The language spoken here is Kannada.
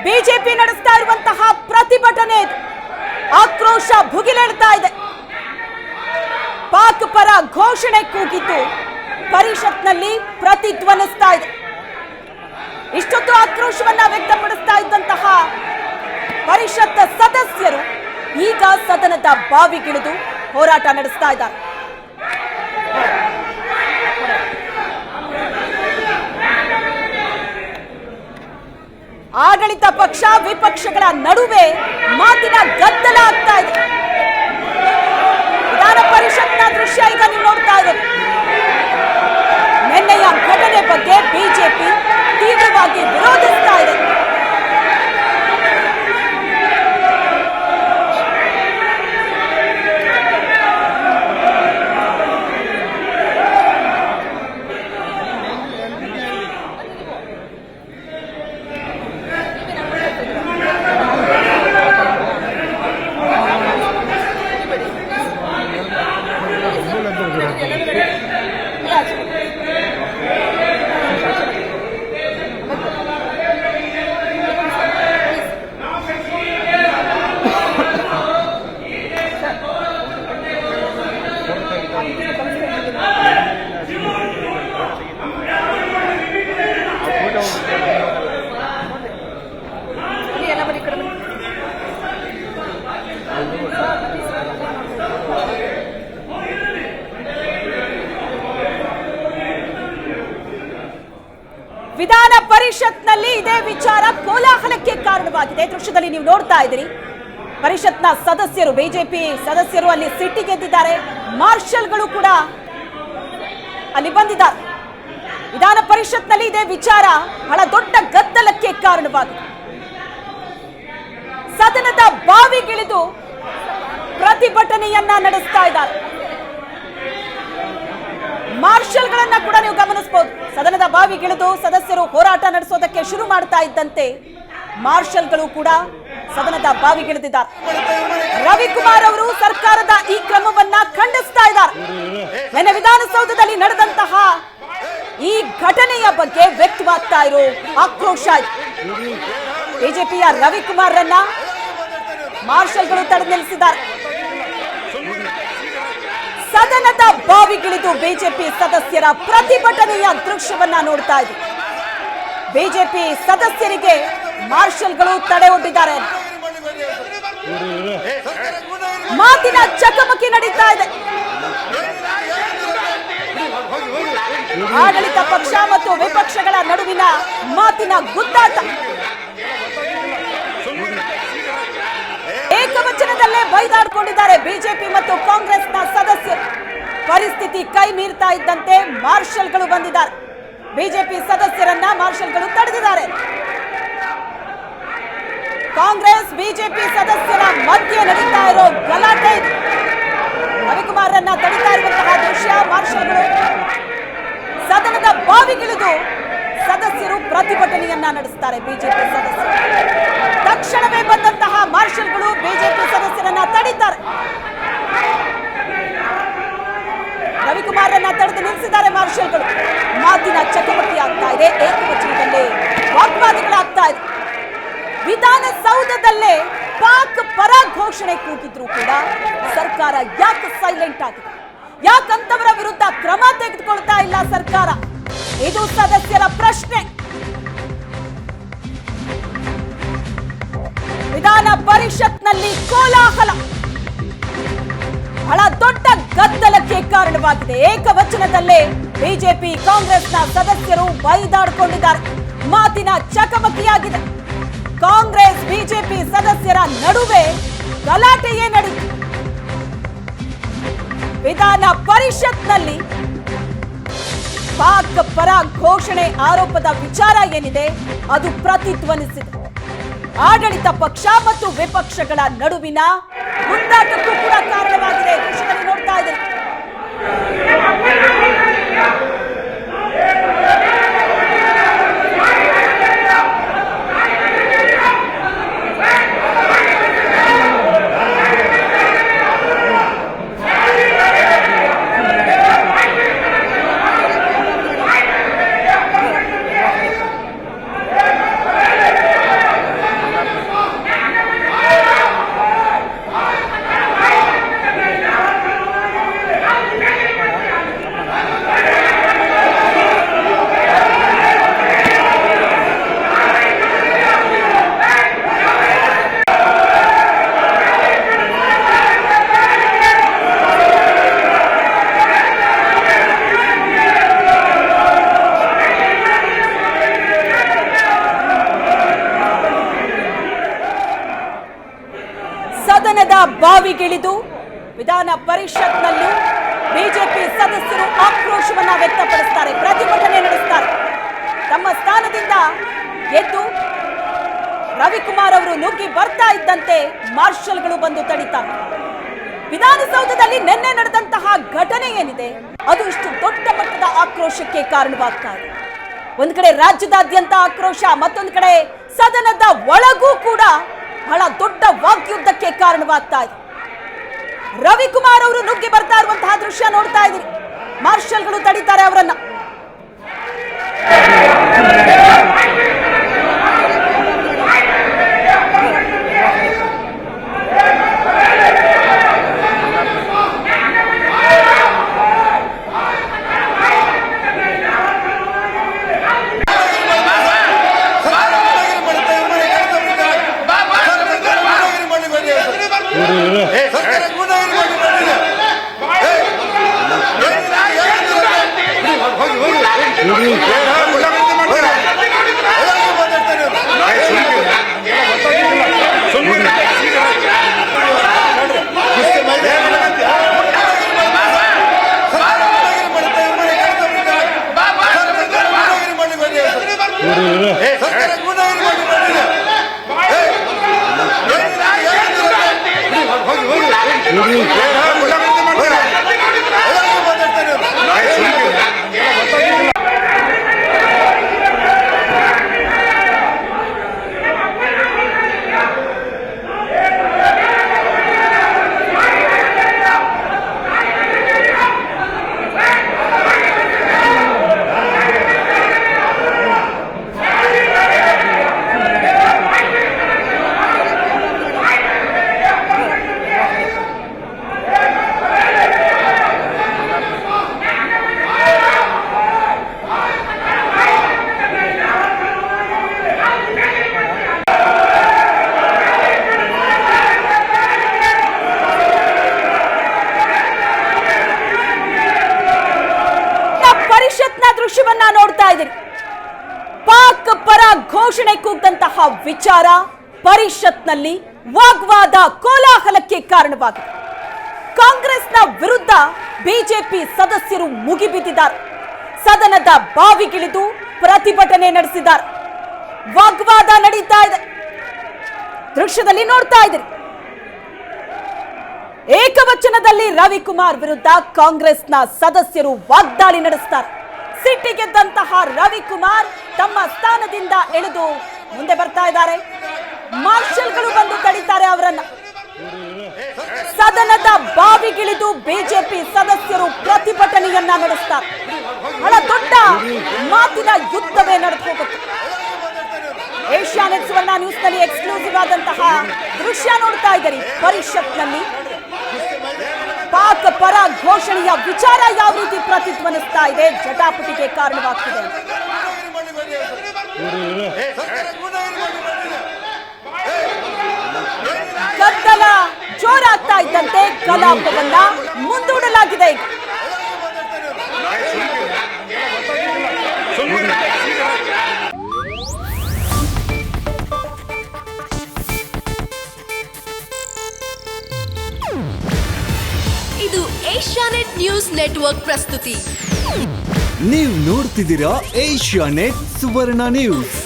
ಬಿಜೆಪಿ ನಡೆಸ್ತಾ ಇರುವಂತಹ ಪ್ರತಿಭಟನೆ ಆಕ್ರೋಶ ಭುಗಿಲೇಳ್ತಾ ಇದೆ. ಪಾಕ್ ಪರ ಘೋಷಣೆ ಕೂಗಿದ್ದು ಪರಿಷತ್ನಲ್ಲಿ ಪ್ರತಿಧ್ವನಿಸ್ತಾ ಇದೆ. ಇಷ್ಟೊತ್ತು ಆಕ್ರೋಶವನ್ನ ವ್ಯಕ್ತಪಡಿಸ್ತಾ ಇದ್ದಂತಹ ಪರಿಷತ್ ಸದಸ್ಯರು ಈಗ ಸದನದ ಬಾವಿಗಿಳಿದು ಹೋರಾಟ ನಡೆಸ್ತಾ ಇದ್ದಾರೆ. ಆಡಳಿತ ಪಕ್ಷ ವಿಪಕ್ಷಗಳ ನಡುವೆ ಮಾತಿನ ಗದ್ದಲ ಆಗ್ತಾ ಇದೆ. ವಿಧಾನ ಪರಿಷತ್ನ ದೃಶ್ಯ ಈಗ ನೀವು ನೋಡ್ತಾ ಇದ್ದೀರಿ. ನಿನ್ನೆಯ ಘಟನೆ ಬಗ್ಗೆ ಬಿಜೆಪಿ ತೀವ್ರವಾಗಿ ವಿರೋಧಿಸ್ತಾ ಇದೆ. ವಿಧಾನ ಪರಿಷತ್ನಲ್ಲಿ ಇದೇ ವಿಚಾರ ಕೋಲಾಹಲಕ್ಕೆ ಕಾರಣವಾಗಿದೆ. ದೃಶ್ಯದಲ್ಲಿ ನೀವು ನೋಡ್ತಾ ಇದ್ದೀರಿ. ಪರಿಷತ್ನ ಸದಸ್ಯರು, ಬಿಜೆಪಿ ಸದಸ್ಯರು ಅಲ್ಲಿ ಸಿಟ್ಟಿಗೆದ್ದಿದ್ದಾರೆ. ಮಾರ್ಷಲ್ಗಳು ಕೂಡ ಅಲ್ಲಿ ಬಂದಿದ್ದಾರೆ. ವಿಧಾನ ಪರಿಷತ್ನಲ್ಲಿ ಇದೇ ವಿಚಾರ ಬಹಳ ದೊಡ್ಡ ಗದ್ದಲಕ್ಕೆ ಕಾರಣವಾಗಿದೆ. ಸದನದ ಬಾವಿಗಿಳಿದು ಪ್ರತಿಭಟನೆಯನ್ನ ನಡೆಸ್ತಾ ಇದ್ದಾರೆ. ಮಾರ್ಷಲ್ಗಳನ್ನ ಕೂಡ ನೀವು ಗಮನಿಸಬಹುದು. ಸದನದ ಬಾವಿಗಿಳಿದು ಸದಸ್ಯರು ಹೋರಾಟ ನಡೆಸೋದಕ್ಕೆ ಶುರು ಮಾಡ್ತಾ ಇದ್ದಂತೆ ಮಾರ್ಷಲ್ಗಳು ಕೂಡ ಸದನದ ಬಾವಿಗಿಳಿದಿದ್ದಾರೆ. ರವಿಕುಮಾರ್ ಅವರು ಸರ್ಕಾರದ ಈ ಕ್ರಮವನ್ನ ಖಂಡಿಸ್ತಾ ಇದ್ದಾರೆ. ನಿನ್ನೆ ವಿಧಾನಸೌಧದಲ್ಲಿ ನಡೆದಂತಹ ಈ ಘಟನೆಯ ಬಗ್ಗೆ ವ್ಯಕ್ತವಾಗ್ತಾ ಇರೋ ಆಕ್ರೋಶ ಇದೆ. ಬಿಜೆಪಿಯ ರವಿಕುಮಾರ್ರನ್ನ ಮಾರ್ಷಲ್ಗಳು ತಡೆದು ನಿಲ್ಲಿಸಿದ್ದಾರೆ. ಸದನದ ಬಾವಿಗಿಳಿದು ಬಿಜೆಪಿ ಸದಸ್ಯರ ಪ್ರತಿಭಟನೆಯ ದೃಶ್ಯವನ್ನ ನೋಡ್ತಾ ಇದ್ದೀವಿ. ಬಿಜೆಪಿ ಸದಸ್ಯರಿಗೆ ಮಾರ್ಷಲ್ಗಳು ತಡೆ ಒಡ್ಡಿದ್ದಾರೆ. ಮಾತಿನ ಚಕಮಕಿ ನಡೀತಾ ಇದೆ. ಆಡಳಿತ ಪಕ್ಷ ಮತ್ತು ವಿಪಕ್ಷಗಳ ನಡುವಿನ ಮಾತಿನ ಗುದ್ದಾಟ. ಏಕವಚನದಲ್ಲೇ ಬೈದಾಡಿಕೊಂಡಿದ್ದಾರೆ ಬಿಜೆಪಿ ಮತ್ತು ಕಾಂಗ್ರೆಸ್ನ ಸದಸ್ಯರು. ಪರಿಸ್ಥಿತಿ ಕೈ ಮೀರ್ತಾ ಇದ್ದಂತೆ ಮಾರ್ಷಲ್ಗಳು ಬಂದಿದ್ದಾರೆ. ಬಿಜೆಪಿ ಸದಸ್ಯರನ್ನ ಮಾರ್ಷಲ್ಗಳು ತಡೆದಿದ್ದಾರೆ. ಕಾಂಗ್ರೆಸ್ ಬಿಜೆಪಿ ಸದಸ್ಯರ ಮಧ್ಯೆ ನಡೀತಾ ಇರೋ ಗಲಾಟೆ. ರವಿಕುಮಾರ್ರನ್ನ ತಡಿತಾ ಇರುವಂತಹ ದೃಶ್ಯ. ಮಾರ್ಷಲ್ಗಳು ಸದನದ ಬಾವಿಗಿಳಿದು ಸದಸ್ಯರು ಪ್ರತಿಭಟನೆಯನ್ನ ನಡೆಸುತ್ತಾರೆ. ಬಿಜೆಪಿ ಸದಸ್ಯರು ತಕ್ಷಣವೇ ಬಂದಂತಹ ಮಾರ್ಷಲ್ಗಳು ಬಿಜೆಪಿ ಸದಸ್ಯರನ್ನ ತಡೀತಾರೆ. ರವಿಕುಮಾರ್ರನ್ನ ತಡೆದು ನಿಲ್ಲಿಸಿದ್ದಾರೆ ಮಾರ್ಷಲ್ಗಳು. ಮಾತಿನ ಚಕಮಕಿ ಆಗ್ತಾ ಇದೆ. ಏಕವಚನದಲ್ಲೇ ವಾಗ್ವಾದಗಳಾಗ್ತಾ ಇದೆ. ವಿಧಾನಸೌಧದಲ್ಲೇ ಪಾಕ್ ಪರ ಘೋಷಣೆ ಕೂಗಿದ್ರು ಕೂಡ ಸರ್ಕಾರ ಯಾಕೆ ಸೈಲೆಂಟ್ ಆಗಿದೆ? ಯಾಕಂತವರ ವಿರುದ್ಧ ಕ್ರಮ ತೆಗೆದುಕೊಳ್ತಾ ಇಲ್ಲ ಸರ್ಕಾರ? ಇದು ಸದಸ್ಯರ ಪ್ರಶ್ನೆ. ವಿಧಾನ ಪರಿಷತ್ನಲ್ಲಿ ಕೋಲಾಹಲ ಬಹಳ ದೊಡ್ಡ ಗದ್ದಲಕ್ಕೆ ಕಾರಣವಾಗಿದೆ. ಏಕವಚನದಲ್ಲೇ ಬಿಜೆಪಿ ಕಾಂಗ್ರೆಸ್ನ ಸದಸ್ಯರು ಬೈದಾಡಿಕೊಂಡಿದ್ದಾರೆ. ಮಾತಿನ ಚಕಮಕಿಯಾಗಿದೆ. ಕಾಂಗ್ರೆಸ್ ಬಿಜೆಪಿ ಸದಸ್ಯರ ನಡುವೆ ಗಲಾಟೆಯೇ ನಡೆಯಿತು. ವಿಧಾನ ಪರಿಷತ್ನಲ್ಲಿ ಪಾಕ್ ಪರ ಘೋಷಣೆ ಆರೋಪದ ವಿಚಾರ ಏನಿದೆ ಅದು ಪ್ರತಿಧ್ವನಿಸಿದೆ. ಆಡಳಿತ ಪಕ್ಷ ಮತ್ತು ವಿಪಕ್ಷಗಳ ನಡುವಿನ ಗುದ್ದಾಟಕ್ಕೂ ಕೂಡ ಕಾರಣವಾಗಿದೆ. ದೃಶ್ಯದಲ್ಲಿ ನೋಡ್ತಾ ಇದ್ದೀರಿ. ಬಾವಿಗಿಳಿದು ವಿಧಾನ ಪರಿಷತ್ನಲ್ಲೂ ಬಿಜೆಪಿ ಸದಸ್ಯರು ಆಕ್ರೋಶವನ್ನ ವ್ಯಕ್ತಪಡಿಸುತ್ತಾರೆ, ಪ್ರತಿಭಟನೆ ನಡೆಸುತ್ತಾರೆ. ತಮ್ಮ ಸ್ಥಾನದಿಂದ ಎದ್ದು ರವಿಕುಮಾರ್ ಅವರು ನುಗ್ಗಿ ಬರ್ತಾ ಇದ್ದಂತೆ ಮಾರ್ಷಲ್ಗಳು ಬಂದು ತಡೀತಾರೆ. ವಿಧಾನಸೌಧದಲ್ಲಿ ನಿನ್ನೆ ನಡೆದಂತಹ ಘಟನೆ ಏನಿದೆ ಅದು ಇಷ್ಟು ದೊಡ್ಡ ಮಟ್ಟದ ಆಕ್ರೋಶಕ್ಕೆ ಕಾರಣವಾಗ್ತಾ ಇದೆ. ಒಂದ್ ಕಡೆ ರಾಜ್ಯದಾದ್ಯಂತ ಆಕ್ರೋಶ, ಮತ್ತೊಂದು ಕಡೆ ಸದನದ ಒಳಗೂ ಕೂಡ ಬಹಳ ದೊಡ್ಡ ವಾಗ್ಯುದ್ಧಕ್ಕೆ ಕಾರಣವಾಗ್ತಾ ಇದೆ. ರವಿಕುಮಾರ್ ಅವರು ನುಗ್ಗಿ ಬರ್ತಾ ಇರುವಂತಹ ದೃಶ್ಯ ನೋಡ್ತಾ ಇದ್ದೀರಿ. ಮಾರ್ಷಲ್ಗಳು ತಡೀತಾರೆ ಅವರನ್ನ. ದೃಶ್ಯವನ್ನ ನೋಡ್ತಾ ಇದ್ದೀರಿ. ಪಾಕ್ ಪರ ಘೋಷಣೆ ಕೂಗಿದಂತಹ ವಿಚಾರ ಪರಿಷತ್ನಲ್ಲಿ ವಾಗ್ವಾದ, ಕೋಲಾಹಲಕ್ಕೆ ಕಾರಣವಾಗಿದೆ. ಕಾಂಗ್ರೆಸ್ನ ವಿರುದ್ಧ ಬಿಜೆಪಿ ಸದಸ್ಯರು ಮುಗಿಬಿದ್ದಿದ್ದಾರೆ. ಸದನದ ಬಾವಿಗಿಳಿದು ಪ್ರತಿಭಟನೆ ನಡೆಸಿದ್ದಾರೆ. ವಾಗ್ವಾದ ನಡೀತಾ ಇದೆ. ದೃಶ್ಯದಲ್ಲಿ ನೋಡ್ತಾ ಇದ್ದೀರಿ. ಏಕವಚನದಲ್ಲಿ ರವಿಕುಮಾರ್ ವಿರುದ್ಧ ಕಾಂಗ್ರೆಸ್ನ ಸದಸ್ಯರು ವಾಗ್ದಾಳಿ ನಡೆಸುತ್ತಾರೆ. ಸಿಟ್ಟಿಗೆದ್ದಂತಹ ರವಿಕುಮಾರ್ ತಮ್ಮ ಸ್ಥಾನದಿಂದ ಇಳಿದು ಮುಂದೆ ಬರ್ತಾ ಇದ್ದಾರೆ. ಮಾರ್ಷಲ್ಗಳು ಬಂದು ತಡೀತಾರೆ ಅವರನ್ನ. ಸದನದ ಬಾವಿಗಿಳಿದು ಬಿಜೆಪಿ ಸದಸ್ಯರು ಪ್ರತಿಭಟನೆಯನ್ನ ನಡೆಸುತ್ತಾರೆ. ಬಹಳ ದೊಡ್ಡ ಮಾತಿನ ಯುದ್ಧವೇ ನಡೆದು ಹೋಗುತ್ತೆ. ಏಷ್ಯಾನೆಟ್ ಸುವರ್ಣ ನ್ಯೂಸ್ ನಲ್ಲಿ ಎಕ್ಸ್ಕ್ಲೂಸಿವ್ ಆದಂತಹ ದೃಶ್ಯ ನೋಡ್ತಾ ಇದ್ದೀರಿ. ಪರಿಷತ್ನಲ್ಲಿ ಪಾಕ್ ಪರ ಘೋಷಣೆಯ ವಿಚಾರ ಯಾವ ರೀತಿ ಪ್ರತಿಧ್ವನಿಸ್ತಾ ಇದೆ, ಜಟಾಪಟಿಗೆ ಕಾರಣವಾಗ್ತಿದೆ. ಗದ್ದಲ ಜೋರಾಗ್ತಾ ಇದ್ದಂತೆ ಕಲಾಪವನ್ನ ಮುಂದೂಡಲಾಗಿದೆ. ಇದು ಏಷ್ಯಾನೆಟ್ ನ್ಯೂಸ್ ನೆಟ್ವರ್ಕ್ ಪ್ರಸ್ತುತಿ. ನೀವು ನೋಡ್ತಿದ್ದೀರಾ ಏಷ್ಯಾನೆಟ್ ಸುವರ್ಣ ನ್ಯೂಸ್.